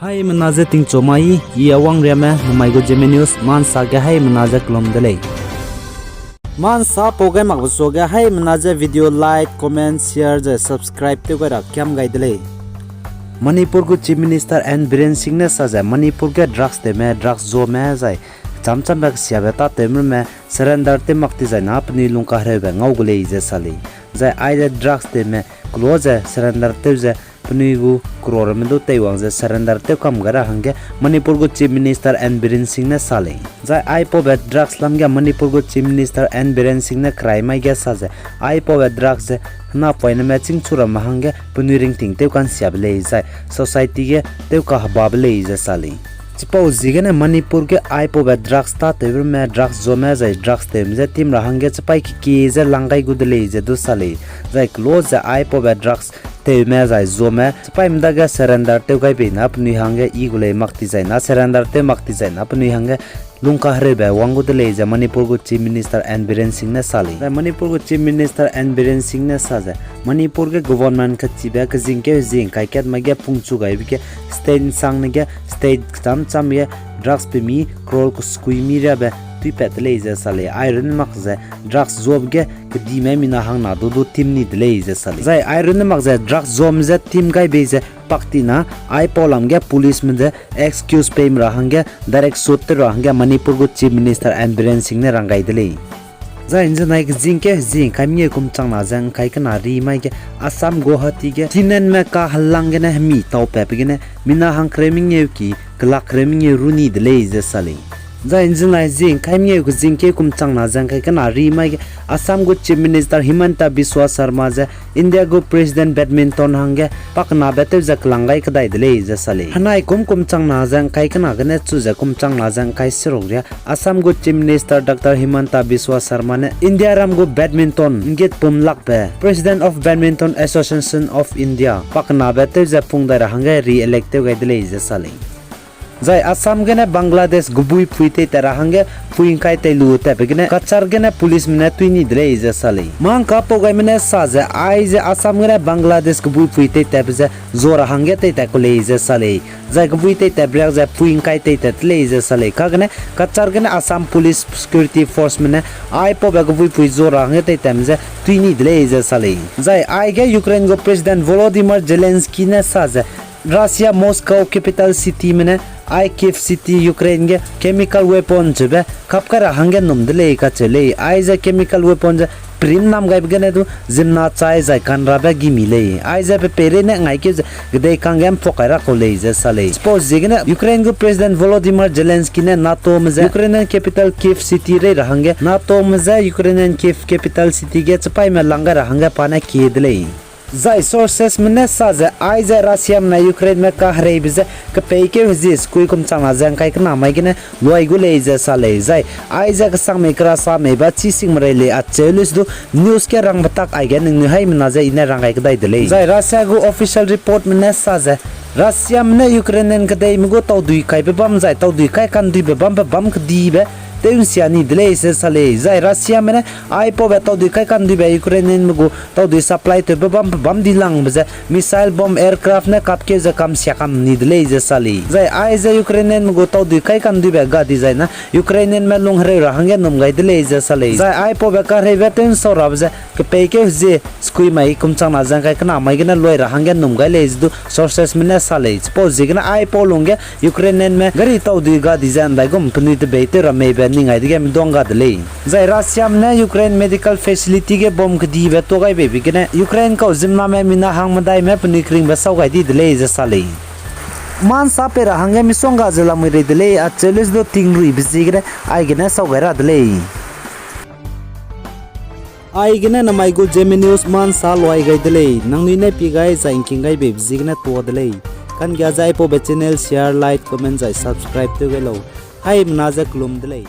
Hai menaza ting chomai yawang reme namaigo Zeme News Ma Nsa ge hai menaza klom delei Ma Nsa pogai makbaso ge hai menaza video like comment share je subscribe te gora kyam gai delei Manipur go Chief Minister and Biren Singh ne saja Manipur ge drugs te me drugs zo me jai chamcham bak siabeta temr me surrender te makti jai na apni lungka hrebe ngau gulei je sali jai ai drugs te me close surrender te je Punigu crore mendo taiwang je surrender te kam gara hange Manipur go Chief Minister and Biren Singh ne sale jai ai po bet drugs lam ge Manipur go Chief Minister and Biren Singh ne crime ai ge saje ai po bet drugs je na point matching chura mahange puniring ting te kan siab le jai society ge te ka habab le je sale Chipo zigane Manipur ke ai po bet drugs ta te me drugs zo me jai drugs te me tim rahange chapai ki je langai gudle je du sale jai close ai po bet drugs te me jai zo me chapai mdaga surrender te gai be na apni hange I gule makti jai na surrender te makti jai na apni hange lungka hre be wangu de je Manipur go Chief Minister and Biren Singh ne sali Manipur go Chief Minister and Biren Singh ne saja Manipur ke government ka chibe ka jing kai ket ma ge pungchu gai bi ke state sang ne ge state cham ye drugs pe mi crol ko skui mi re be tui pet le je sali iron mak je drugs zob ge ke di me mina hang na do tim ni de le je sali jai iron mak je drugs zom je tim gai be je paktina ai polam ge police me je excuse pe mi rahange direct sot te rahange Manipur go Chief Minister and Biren Singh ne rangai de le jai inje nai jing kai mi kum chang na jang kai kana ri mai ge Assam Guwahati ge tinen me ka hallang ge ne mi tau pe ge ne mina hang kreming ye ki klak kreming ye runi de le je sali jai inje nai jing kai mi go jing ke kum chang na jang kai kana ri mai ge Assam go Chief Minister Himanta Biswa Sharma je India go President badminton hange pakna bete je klangai kadai de le je sali hanai kum chang na jang kai kana ge ne chu je kum chang na jang kai sirok ria Assam go Chief Minister Dr. Himanta Biswa Sharma ne India ram go badminton get pum lak pe President of Badminton Association of India pakna bete je pungdai hange re-elected gai de le je sali jai Assam gene Bangladesh gubui phuite tera hange phuing kai te lu te begene kachar gene police mene tuini dre je sali mang ka po gai mene sa je ai je Assam gene Bangladesh gubui phuite te je zora hange te ko le je sali jai gubui te brek je phuing kai te le je sali ka gene kachar gene Assam police security force mene ai po ba gubui phui zora hange te je tuini dre je sali jai ai ge Ukraine go President Volodymyr Zelensky ne sa je Russia Moscow capital city mene I Kiev city Ukraine ge chemical weapon jebe kapkara hange numdele ka chele I je chemical weapon je prim nam gai bgene du zimna chai jai kanra ba gimile I je pe pere ne ngai ke gdei kangem phokara ko le je sale suppose jegene Ukraine go President Volodymyr Zelensky ne NATO me Ukrainian capital Kiev city re rahange NATO me Ukrainian Kiev capital city ge chapai me langa rahange pana ke dele Zai sources mene saje ai je Russia na Ukraine me ka hrei bize ka peike hizis kui kum changa jang kai kana mai gene loi gu le je sale zai ai je ka sang me kra sa me ba chi sing mare le a chelis du news ke rang batak ai gen ni hai mena je ina rang ai kadai dele zai Russia go official report mene saje Russia mene Ukrainian kadai mi go tau dui kai be bam zai tau dui kai kan dui be bam khdi be Tensiani delay se sale zai Russia mene ai po be tau di kai kan di be Ukrainian mugo tau di supply te bam di lang be missile bomb aircraft ne kap ke je kam syakam ni delay je sale zai ai je Ukrainian mugo tau di kai kan di be ga di zai na Ukrainian me lung hre ra hange num gai delay je sale zai ai po be ka re be ten so rab je ke pe ke je skui mai kum chang na jang kai kana mai gena loi ra hange num gai le du sources mene sale suppose je gena ai po lunge Ukrainian me gari tau di ga di zan dai gum pni te be te ra me be ningai dige mi donga dele zai Russia ne Ukraine medical facility ge bom khdi be to gai be bigene Ukraine ko zimna me mina hang madai me pni kring be sau gai di dele je sale man sa pe ra hange mi songa jela mi re dele a chelis do tingri bizigre ai gene sau gai ra dele ai gene na mai go Zeme News Ma Nsa loi gai dele nangnui ne peigai za nking gai be bizigna to dele Kangia jai po be channel share like comment jai subscribe to gai lo hai mna ja klum dele